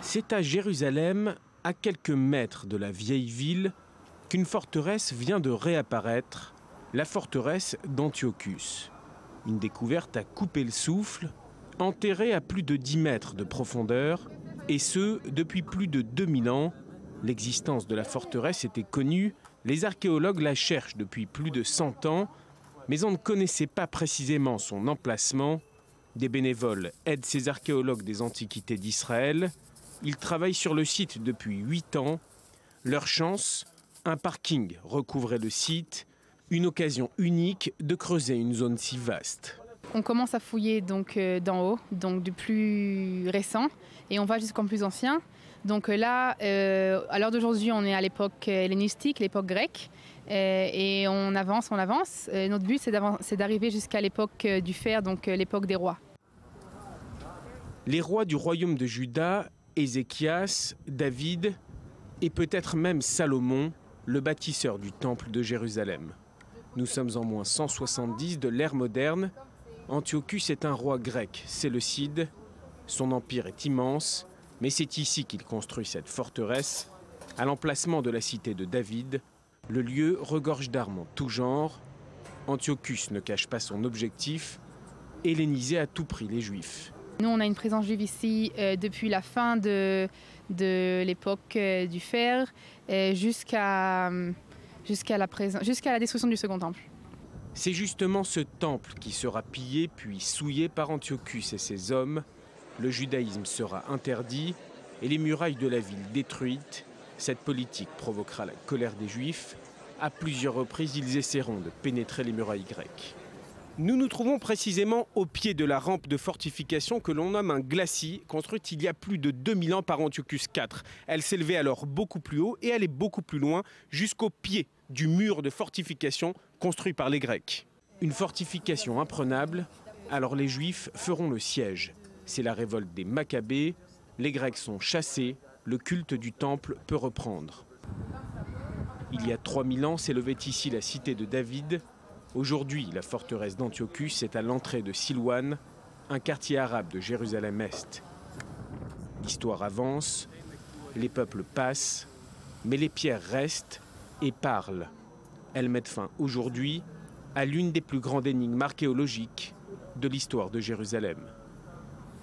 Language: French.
C'est à Jérusalem, à quelques mètres de la vieille ville, qu'une forteresse vient de réapparaître, la forteresse d'Antiochus. Une découverte à couper le souffle, enterrée à plus de 10 mètres de profondeur, et ce, depuis plus de 2000 ans. L'existence de la forteresse était connue, les archéologues la cherchent depuis plus de 100 ans, mais on ne connaissait pas précisément son emplacement. Des bénévoles aident ces archéologues des Antiquités d'Israël. Ils travaillent sur le site depuis 8 ans. Leur chance, un parking recouvrait le site, une occasion unique de creuser une zone si vaste. On commence à fouiller donc d'en haut, donc du plus récent, et on va jusqu'en plus ancien. Donc là, à l'heure d'aujourd'hui, on est à l'époque hellénistique, l'époque grecque, et on avance. Notre but, c'est d'arriver jusqu'à l'époque du fer, donc l'époque des rois. Les rois du royaume de Juda, Ézéchias, David et peut-être même Salomon, le bâtisseur du temple de Jérusalem. Nous sommes en moins 170 de l'ère moderne. Antiochus est un roi grec, séleucide. Son empire est immense, mais c'est ici qu'il construit cette forteresse, à l'emplacement de la cité de David. Le lieu regorge d'armes en tout genre. Antiochus ne cache pas son objectif, helléniser à tout prix les Juifs. Nous, on a une présence juive ici depuis la fin de l'époque du fer jusqu'à la destruction du Second Temple. C'est justement ce temple qui sera pillé puis souillé par Antiochus et ses hommes. Le judaïsme sera interdit et les murailles de la ville détruites. Cette politique provoquera la colère des Juifs. À plusieurs reprises, ils essaieront de pénétrer les murailles grecques. Nous nous trouvons précisément au pied de la rampe de fortification que l'on nomme un glacis, construite il y a plus de 2000 ans par Antiochus IV. Elle s'élevait alors beaucoup plus haut et elle est beaucoup plus loin, jusqu'au pied du mur de fortification construit par les Grecs. Une fortification imprenable, alors les Juifs feront le siège. C'est la révolte des Maccabées, les Grecs sont chassés, le culte du temple peut reprendre. Il y a 3000 ans s'élevait ici la cité de David. Aujourd'hui, la forteresse d'Antiochus est à l'entrée de Silouane, un quartier arabe de Jérusalem-Est. L'histoire avance, les peuples passent, mais les pierres restent et parlent. Elles mettent fin aujourd'hui à l'une des plus grandes énigmes archéologiques de l'histoire de Jérusalem.